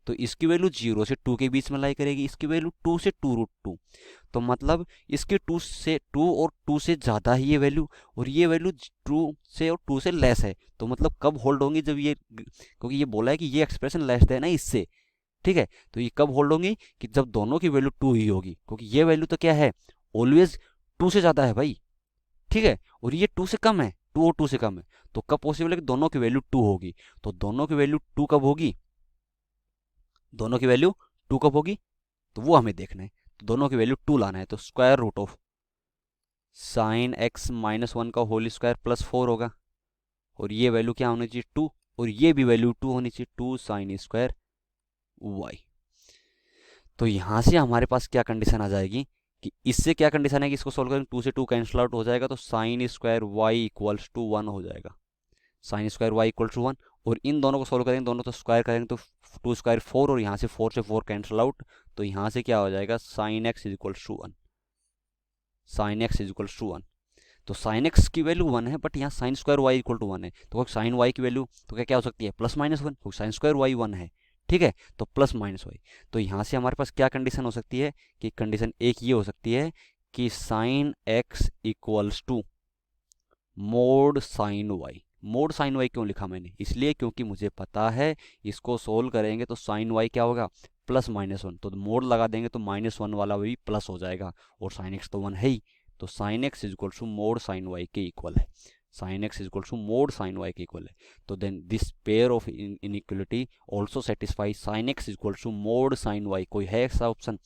तो इसकी वैल्यू 0 से 2 के बीच में लाई करेगी, इसकी वैल्यू 2 से 2√2, तो मतलब इसके 2 और 2 से ज़्यादा ही ये वैल्यू, और ये वैल्यू 2 से और 2 से लेस है, तो मतलब कब होल्ड होंगी, जब ये, क्योंकि ये बोला है कि ये एक्सप्रेशन लेस देन है इससे, ठीक है, तो ये कब होल्ड होंगी कि जब दोनों की वैल्यू 2 ही होगी, क्योंकि ये वैल्यू तो क्या है, ऑलवेज 2 से ज़्यादा है भाई, ठीक है, और ये 2 से कम है, 2 और 2 से कम है, तो कब पॉसिबल है कि दोनों की वैल्यू 2 होगी, तो दोनों की वैल्यू 2 कब होगी, दोनों की वैल्यू 2 कब होगी, तो वो हमें देखना है, तो दोनों की वैल्यू 2 लाना है, तो square root of sine x minus 1 का होल स्क्वायर प्लस 4 होगा, और ये वैल्यू क्या होनी चाहिए 2, और ये भी वैल्यू 2 होनी चाहिए, 2 साइन स्क्वायर वाई। तो यहाँ से हमारे पास क्या कंडीशन आ जाएगी कि इससे क्या कंडीशन है कि इसको सोल्व करेंगे, 2 से 2 कैंसिल आउट हो जाएगा, तो sine square Y equals to 1 हो जाएगा, sine square Y equal to 1, और इन दोनों को सोल्व करेंगे, दोनों तो स्क्वायर करेंगे तो 2 स्क्वायर 4, और यहाँ से 4 से 4 कैंसिल आउट, तो यहाँ से क्या हो जाएगा sine X is equal to 1, sine X is equal to 1। तो साइन एक्स की वैल्यू 1 है, बट यहाँ sine square Y equal to 1 है, तो साइन वाई की वैल्यू तो क्या क्या हो सकती है प्लस माइनस 1, क्योंकि साइन स्क्वायर वाई 1 है, ठीक है, तो प्लस माइनस वाई। तो यहाँ से हमारे पास क्या कंडीशन हो सकती है कि कंडीशन एक ये हो सकती है कि sine X equals to mod sine Y. Mod sine Y क्यों लिखा मैंने, इसलिए क्योंकि मुझे पता है इसको सोल्व करेंगे तो साइन वाई क्या होगा प्लस माइनस 1, तो मोड लगा देंगे तो -1 वाला भी प्लस हो जाएगा, और साइन एक्स तो 1 है ही, तो sine X is equal to mod sine Y के इक्वल है, sine X is equal to mod sine Y के इक्वल है। तो then this pair of inequality also satisfy sine X is equal to mod sine Y. कोई है ऐसा option,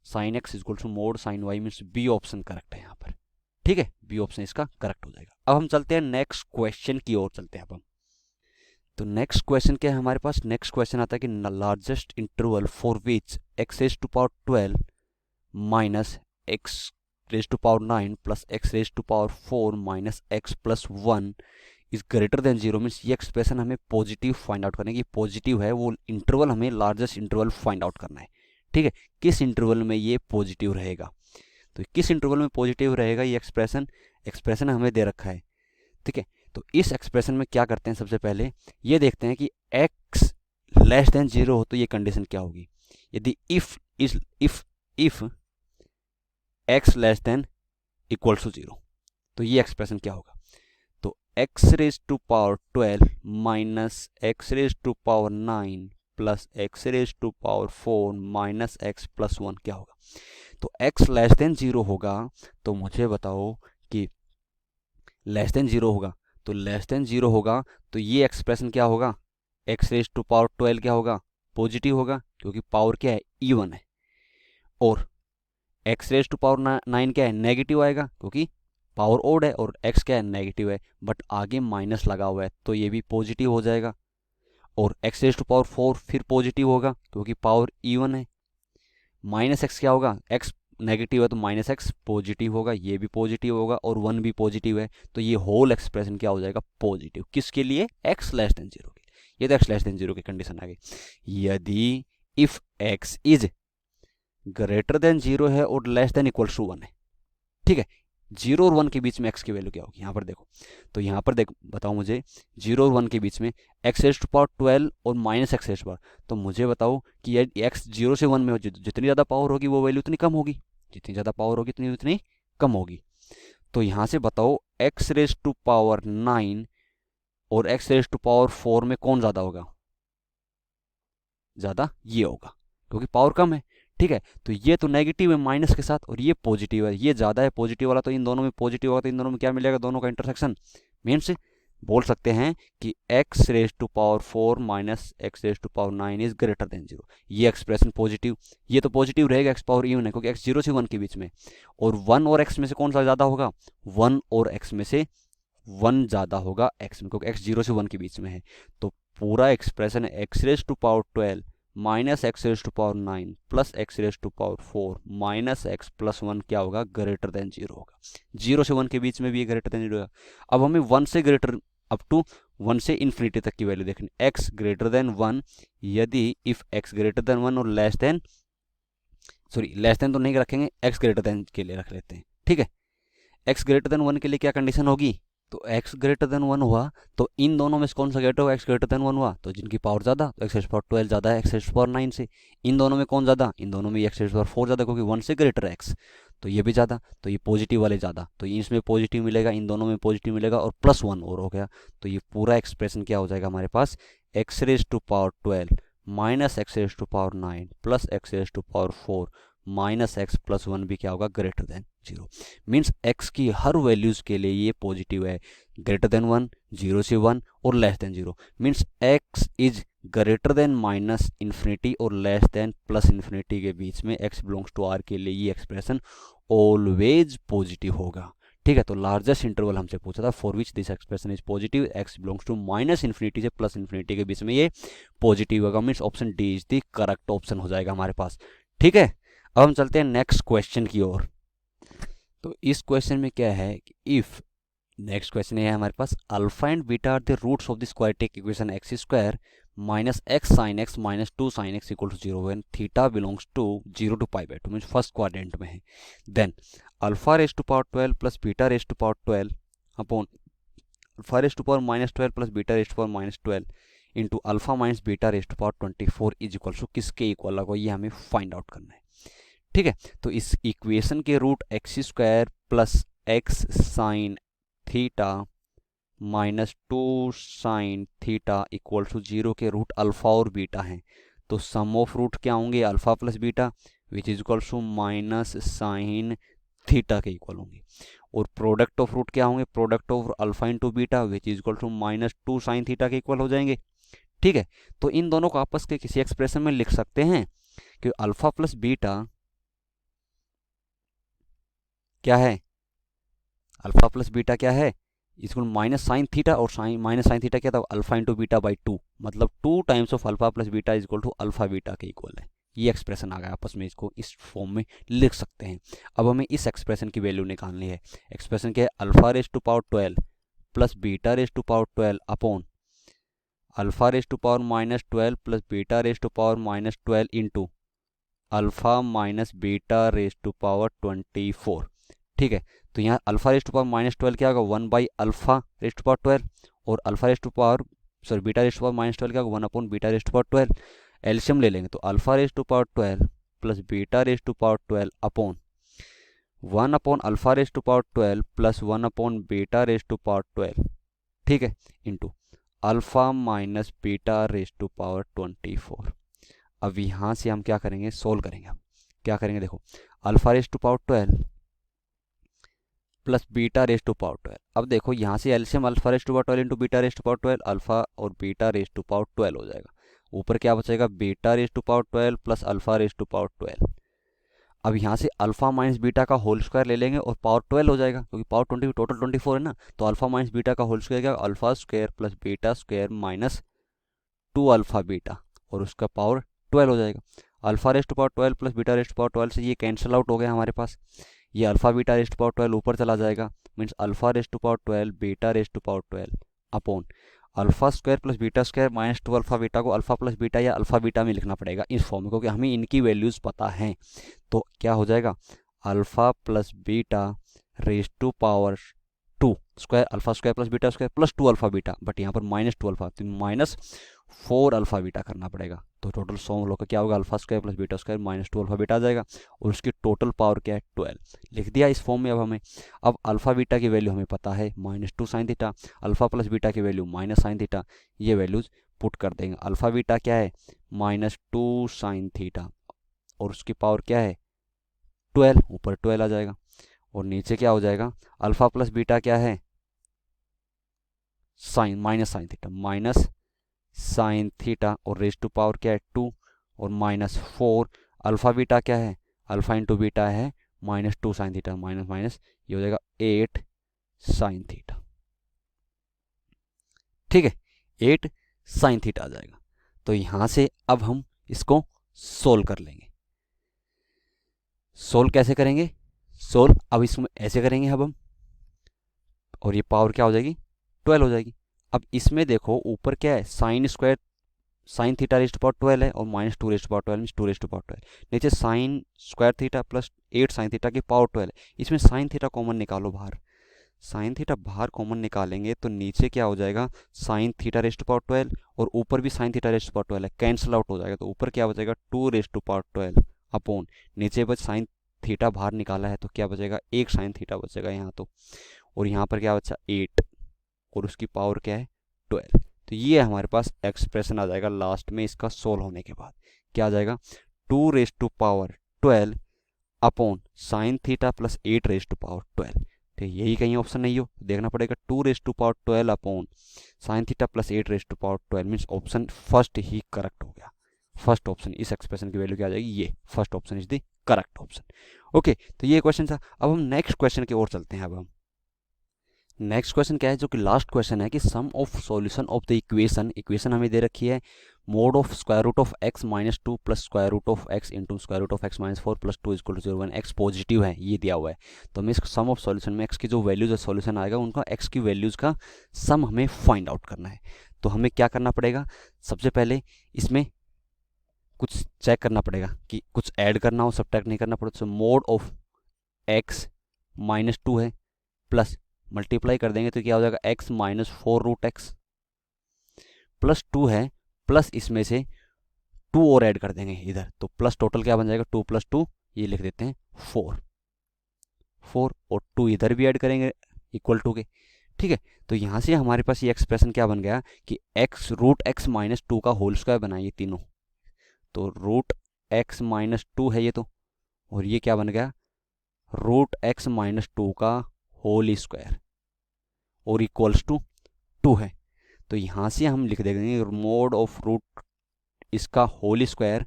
sine X is equal to mod sine Y means B option correct है यहाँ पर, ठीक है, बी ऑप्शन इसका करेक्ट हो जाएगा। अब हम चलते हैं नेक्स्ट क्वेश्चन की ओर चलते हैं अब हम। तो नेक्स्ट क्वेश्चन क्या है हमारे पास, नेक्स्ट क्वेश्चन आता है कि largest interval for which X raise to power 12 minus x raise to power 9 plus x raise to power 4 minus x plus 1 is greater than 0 means ये एक्सप्रेशन हमें पॉजिटिव फाइंड आउट करना है, कि पॉजिटिव है वो इंटरवल, हमें लार्जेस्ट इंटरवल फाइंड आउट करना है, ठीक है, किस इंटरवल में ये पॉजिटिव रहेगा। तो किस इंटरवल में पॉजिटिव रहेगा ये एक्सप्रेशन हमें दे रखा है, ठीक है। तो इस एक्सप्रेशन में क्या करते हैं, सबसे पहले ये देखते हैं कि x लेस देन 0 हो तो ये कंडीशन क्या होगी। यदि if x less than equal to 0 तो ये एक्सप्रेशन क्या होगा। तो x raise to power 12 minus x raise to power 9 plus x raise to power 4 minus x plus 1 क्या होगा। तो x लेस देन 0 होगा, तो मुझे बताओ कि लेस देन 0 होगा, तो लेस देन 0 होगा तो ये एक्सप्रेशन क्या होगा, x रेज टू पावर 12 क्या होगा पॉजिटिव होगा, क्योंकि पावर क्या है इवन है, और x रेज टू पावर 9 क्या है नेगेटिव आएगा, क्योंकि पावर ओड है और x क्या है नेगेटिव है, बट आगे माइनस लगा हुआ है तो ये भी पॉजिटिव हो जाएगा, और x रेज टू पावर 4 फिर पॉजिटिव होगा क्योंकि पावर इवन है, माइनस एक्स क्या होगा, x नेगेटिव है तो माइनस एक्स पॉजिटिव होगा, ये भी पॉजिटिव होगा, और 1 भी पॉजिटिव है, तो ये होल एक्सप्रेशन क्या हो जाएगा पॉजिटिव, किसके लिए x लेस देन 0 के लिए। ये तो x लेस देन 0 की कंडीशन आ गई। यदि if x is greater than 0 है और लेस देन इक्वल टू 1 है, ठीक है, 0 और 1 के बीच में x की वैल्यू क्या होगी, यहाँ पर देखो, तो यहाँ पर देख बताओ मुझे 0 और 1 के बीच में x रेज टू पावर 12 और माइनस एक्स रेज पावर, तो मुझे बताओ कि यदि x 0 से 1 में हो, जितनी ज़्यादा पावर होगी वो वैल्यू उतनी कम होगी, जितनी ज़्यादा पावर होगी उतनी कम होगी। तो यहाँ से बताओ x रेज टू पावर 9 और x रेज टू पावर 4 में कौन ज़्यादा होगा, ज़्यादा ये होगा क्योंकि पावर कम है, ठीक है। तो ये तो नेगेटिव है माइनस के साथ और ये पॉजिटिव है, ये ज़्यादा है पॉजिटिव वाला, तो इन दोनों में पॉजिटिव होगा तो इन दोनों में क्या मिलेगा, दोनों का इंटरसेक्शन, मीन्स बोल सकते हैं कि x raise to power 4 minus x raise to power 9 is greater than 0। ये एक्सप्रेशन पॉजिटिव, ये तो पॉजिटिव रहेगा, x पावर इवन है क्योंकि x 0 से 1 के बीच में, और 1 और x में से कौन सा ज़्यादा होगा, 1 और x में से 1 ज़्यादा होगा x में, क्योंकि x 0 से 1 के बीच में है। तो पूरा एक्सप्रेशन है x raise to power 12 minus x raise to power 9 plus x raise to power 4 minus x plus 1 क्या होगा, ग्रेटर देन 0 होगा। 0 से 1 के बीच में भी ये ग्रेटर देन 0 होगा। अब हमें 1 से ग्रेटर अप टू 1 से इन्फिनिटी तक की वैल्यू देखनी, x ग्रेटर देन 1, यदि इफ x ग्रेटर देन 1 और लेस देन तो नहीं रखेंगे, x ग्रेटर देन के लिए रख लेते हैं, ठीक है। x ग्रेटर देन 1 के लिए क्या कंडीशन होगी, तो x ग्रेटर देन 1 हुआ तो इन दोनों में से कौन सा ग्रेटर होगा, x ग्रेटर देन 1 हुआ तो जिनकी पावर ज़्यादा, तो x रेज पावर 12 ज़्यादा है x रेज पावर 9 से, इन दोनों में कौन ज़्यादा, इन दोनों में x रेज पावर 4 ज़्यादा, क्योंकि 1 से ग्रेटर है x, तो ये भी ज़्यादा, तो ये पॉजिटिव वाले ज़्यादा, तो इसमें पॉजिटिव मिलेगा, इन दोनों में पॉजिटिव मिलेगा और प्लस 1 और हो गया, तो ये पूरा एक्सप्रेशन क्या हो जाएगा हमारे पास, x raise to power 12 minus x raise to power 9 plus x raise to power 4 minus x plus 1 भी क्या होगा, ग्रेटर देन 0। मीन्स x की हर वैल्यूज़ के लिए ये पॉजिटिव है, ग्रेटर देन 1, 0 से 1 और less than 0। Means x is greater then minus infinity और लेस देन प्लस इन्फिनिटी के बीच में x बिलोंग्स टू r के लिए ये एक्सप्रेशन ऑलवेज पॉजिटिव होगा, ठीक है। तो लार्जेस्ट इंटरवल हमसे पूछा था for which this expression is positive, x belongs to minus infinity से प्लस इन्फिनिटी के बीच में ये पॉजिटिव होगा, means option D is the correct option हो जाएगा हमारे पास, ठीक है। अब हम चलते हैं नेक्स्ट क्वेश्चन की ओर। तो इस क्वेश्चन में क्या है कि इफ नेक्स्ट क्वेश्चन है हमारे पास, alpha and beta are the roots of this quadratic equation x square minus x sine x minus 2 sine x equal to 0 when theta belongs to 0 to π/2 means first quadrant में है। Then alpha raise to power 12 plus beta raise to power 12 upon alpha raise to power minus 12 plus beta raise to power minus 12 into alpha minus beta raise to power 24 is equal to किसके इक्वल होगा, ये हमें फाइंड आउट करना है। ठीक है, तो इस इक्वेशन के root X square plus X sine theta minus 2 sine theta equal to 0 के रूट अल्फा और बीटा हैं। तो सम ऑफ रूट क्या होंगे, alpha plus beta which is equal to minus sine theta के इक्वल होंगे। और प्रोडक्ट ऑफ रूट क्या होंगे, product of alpha into beta which is equal to minus 2 sine theta के इक्वल हो जाएंगे। ठीक है, तो इन दोनों को आपस के किसी एक्सप्रेशन में लिख सकते हैं कि अल्फा प्लस बीटा क्या है, अल्फा प्लस बीटा क्या है, इसको माइनस साइन थीटा, और साइन माइनस साइन थीटा क्या था, अल्फा इंटू बीटा बाई 2, मतलब 2 times of alpha plus beta is equal to alpha beta के इक्वल है। ये एक्सप्रेशन आ गया आपस में, इसको इस फॉर्म में लिख सकते हैं। अब हमें इस एक्सप्रेशन की वैल्यू निकालनी है। एक्सप्रेशन क्या है, alpha raise to power 12 plus beta raise to power 12 upon alpha raise to power minus 12 plus beta raise to power minus 12 into alpha minus beta raise to power 24। ठीक है, तो यहाँ alpha raise to power minus 12 क्या होगा, 1 by alpha raise to power 12 और alpha raise to power beta raise to power minus 12 क्या होगा, 1 upon beta raise to power 12। LCM ले लेंगे तो alpha raise to power 12 plus beta raise to power 12 upon 1 upon alpha raise to power 12 plus 1 upon beta raise to power 12। ठीक है, into alpha minus beta raise to power 24। अब यहाँ से हम क्या करेंगे, सोल्व करेंगे। हम क्या करेंगे, देखो alpha raise to power 12 plus beta raise to power 12। अब देखो यहाँ से LCM alpha raise to power 12 into beta raise to power 12, alpha और बीटा रेज टू पावर 12 हो जाएगा। ऊपर क्या बचेगा, beta raise to power 12 plus alpha raise to power 12। अब यहाँ से अल्फा माइनस बीटा का होल स्क्वायर ले लेंगे और पावर 12 हो जाएगा, क्योंकि पावर 20 टोटल 24 है ना। तो अल्फा माइनस बीटा का होल स्क्वायर क्या, alpha square plus beta square minus 2 alpha beta और उसका पावर 12 हो जाएगा। Alpha raise to power 12 plus beta raise to power 12 से ये कैंसिल आउट हो गया हमारे पास। ये alpha beta raise to power 12 ऊपर चला जाएगा, means alpha raise to power 12 beta raise to power 12 upon alpha square plus beta square minus 2 alpha beta को अल्फा प्लस बीटा या अल्फा बीटा में लिखना पड़ेगा इस फॉर्म में, क्योंकि हमें इनकी वैल्यूज़ पता हैं। तो क्या हो जाएगा, alpha plus beta raise to power 2 square alpha square plus beta square plus 2 alpha beta, but यहाँ पर माइनस 2 अल्फा, तो माइनस 4 अल्फा बीटा करना पड़ेगा। तो टोटल 100 लोग का क्या होगा, alpha square plus beta square minus 2 alpha beta आ जाएगा और उसकी टोटल पावर क्या है, 12 लिख दिया इस फॉर्म में। अब हमें अब अल्फा बीटा की वैल्यू हमें पता है minus 2 sine theta, alpha plus beta की वैल्यू माइनस साइन थीटा, ये वैल्यूज पुट कर देंगे। अल्फा बीटा क्या है, माइनस 2 साइन थीटा और उसकी पावर क्या है 12, ऊपर 12 आ जाएगा और नीचे क्या हो जाएगा, अल्फा प्लस बीटा क्या है sine minus sine theta, minus sine theta और रेज टू पावर क्या है 2 और माइनस 4। अल्फा बीटा क्या है, अल्फा इंटू बीटा है minus 2 sine theta, minus minus ये हो जाएगा 8 साइन थीटा। ठीक है, 8 साइन थीटा आ जाएगा। तो यहां से अब हम इसको सोल्व कर लेंगे। सोल्व कैसे करेंगे, सोल्व अब इसमें ऐसे करेंगे अब हम, और ये पावर क्या हो जाएगी 12 हो जाएगी। अब इसमें देखो ऊपर क्या है, sine square sine theta raise to power 12 है और minus 2 raise to power 12 means 2 raise to power 12। नीचे sine square theta plus 8 sine theta की पावर 12 है। इसमें साइन थीटा कॉमन निकालो बाहर, साइन थीटा बाहर कॉमन निकालेंगे तो नीचे क्या हो जाएगा, sine theta raise to power 12 और ऊपर भी sine theta raise to power 12 है, कैंसिल आउट हो जाएगा। तो ऊपर क्या बचेगा 2 रेज टू पावर 12 अपॉन नीचे बच साइन थीटा बाहर निकाला है तो क्या बचेगा 1 साइन थीटा बचेगा यहाँ तो, और यहाँ पर क्या बचा 8 और उसकी पावर क्या है 12। तो ये हमारे पास एक्सप्रेशन आ जाएगा लास्ट में इसका सोल्व होने के बाद। क्या आ जाएगा 2 raise to power 12 upon sine theta plus 8 raise to power 12। ठीक, यही कहीं ऑप्शन नहीं हो देखना पड़ेगा, 2 raise to power 12 upon sine theta plus 8 raise to power 12 मीन्स ऑप्शन फर्स्ट ही करेक्ट हो गया। फर्स्ट ऑप्शन, इस एक्सप्रेशन की वैल्यू क्या आ जाएगी, ये first option is the correct option. Okay, तो ये क्वेश्चन था। अब हम नेक्स्ट क्वेश्चन की ओर चलते हैं। अब हम नेक्स्ट क्वेश्चन क्या है, जो कि लास्ट क्वेश्चन है कि sum of solution of the equation, equation हमें दे रखी है mod of square root of x minus two plus square root of x into square root of x minus four plus two equal to zero one, x positive है ये दिया हुआ है। तो हमें इस सम ऑफ सॉल्यूशन में x की जो वैल्यूज है सॉल्यूशन आएगा उनका x की वैल्यूज़ का सम हमें फाइंड आउट करना है। तो हमें क्या करना पड़ेगा, सबसे पहले इसमें कुछ चेक करना पड़ेगा कि कुछ ऐड करना हो, सब्ट्रैक्ट नहीं करना पड़ेगा। तो mod of x minus two है प्लस मल्टीप्लाई कर देंगे तो क्या हो जाएगा x minus four root x plus two है, प्लस इसमें से टू और ऐड कर देंगे इधर, तो प्लस टोटल क्या बन जाएगा टू प्लस टू, ये लिख देते हैं फोर, फोर और टू इधर भी ऐड करेंगे इक्वल टू के। ठीक है, तो यहाँ से हमारे पास ये एक्सप्रेशन क्या बन गया कि x root x minus two का होल स्क्वायर बना ये तीनों, तो रूट एक्स माइनस टू है ये तो, और ये क्या बन गया रूट एक्स माइनस टू का होल स्क्वायर और इक्वल्स टू टू है। तो यहाँ से हम लिख देंगे मोड ऑफ रूट इसका whole square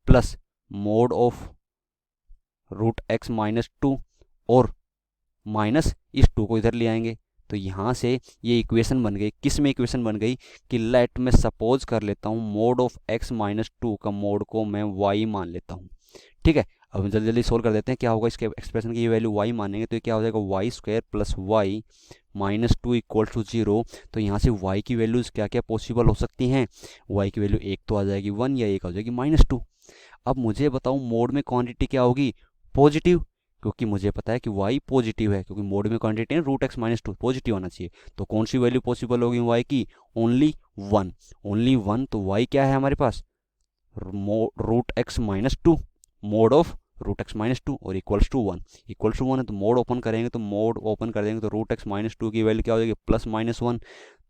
plus mod of root x minus two और माइनस इस टू को इधर ले आएंगे। तो यहाँ से ये इक्वेशन बन गई, किस में इक्वेशन बन गई कि लेट मैं सपोज कर लेता हूँ mode of x minus two का मोड को मैं y मान लेता हूँ। ठीक है, अब जल्दी जल्दी सोल्व कर देते हैं क्या होगा इसके एक्सप्रेशन की, ये वैल्यू y मानेंगे तो ये क्या हो जाएगा y square plus y minus two equal to zero. तो यहाँ से y की वैल्यूज़ क्या क्या पॉसिबल हो सकती हैं, y की वैल्यू एक तो आ जाएगी वन या एक आ जाएगी माइनस टू। अब मुझे बताओ मोड में क्वांटिटी क्या होगी पॉजिटिव, क्योंकि मुझे पता है कि y पॉजिटिव है, क्योंकि मोड में क्वांटिटी है root x minus two positive आना चाहिए। तो कौन सी वैल्यू पॉसिबल होगी y की, ओनली वन, ओनली वन। तो y क्या है हमारे पास root x minus two mod of root x minus two और equals to one, equals to one है तो मोड ओपन करेंगे, तो मोड ओपन कर देंगे तो रूट एक्स माइनस टू की वैल्यू क्या हो जाएगी प्लस माइनस वन।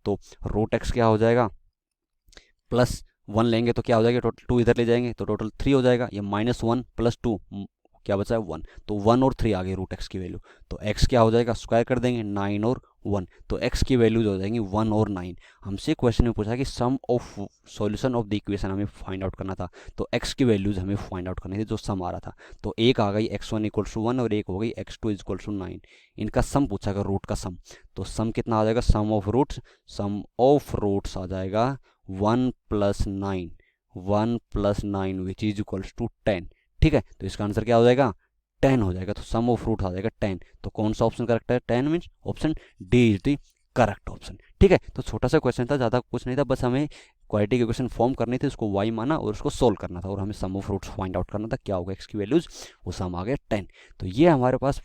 तो रूट एक्स क्या हो जाएगा प्लस वन लेंगे तो क्या हो जाएगा टोटल टू इधर ले जाएंगे तो टोटल थ्री हो जाएगा, ये माइनस वन प्लस टू क्या बचा है वन, तो वन और थ्री आ गई रूट एक्स की वैल्यू। तो एक्स क्या हो जाएगा स्क्वायर कर देंगे नाइन और वन, तो एक्स की वैल्यूज हो जाएंगी वन और नाइन। हमसे क्वेश्चन में पूछा कि sum of solution of the equation हमें फाइंड आउट करना था, तो एक्स की वैल्यूज हमें फाइंड आउट करनी थी जो सम आ रहा था। तो एक आ गई x one equal to one और एक हो गई x two equal to nine, इनका सम पूछा गया रूट का सम। तो सम कितना आ जाएगा सम ऑफ रूट्स आ जाएगा one plus nine, one plus nine which is equals to ten. ठीक है, तो इसका आंसर क्या हो जाएगा 10 हो जाएगा, तो सम ऑफ रूट आ जाएगा 10। तो कौन सा ऑप्शन करेक्ट है 10 means option D is the correct option. ठीक है, तो छोटा सा क्वेश्चन था, ज़्यादा कुछ नहीं था, बस हमें क्वाड्रेटिक इक्वेशन फॉर्म करनी थी, उसको y माना और उसको सोल्व करना था और हमें सम ऑफ रूट्स फाइंड आउट करना था क्या होगा x की वैल्यूज, वो सम आ गया 10। तो ये हमारे पास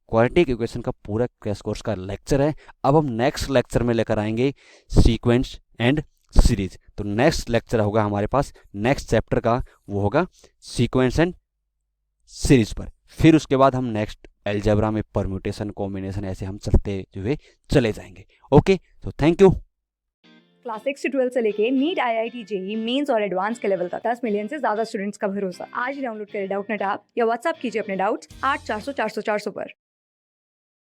क्वाड्रेटिक इक्वेशन का पूरा क्रैश कोर्स का लेक्चर है। अब हम नेक्स्ट लेक्चर में लेकर आएंगे सीक्वेंस एंड सीरीज। तो नेक्स्ट लेक्चर होगा हमारे पास नेक्स्ट चैप्टर का, वो होगा सीक्वेंस एंड सीरीज पर। फिर उसके बाद हम नेक्स्ट अलजेब्रा में परम्यूटेशन कॉम्बिनेशन ऐसे हम चले जाएंगे। ओके, तो थैंक यू। क्लास 6 से 12 से लेके नीट, IIT, JEE मेंस और एडवांस के लेवल तक 10 मिलियन से ज्यादा स्टूडेंट्स का भरोसा। आज ही डाउनलोड करें डाउटनेट ऐप या व्हाट्सएप कीजिए अपने डाउट्स 8400 400 400 पर।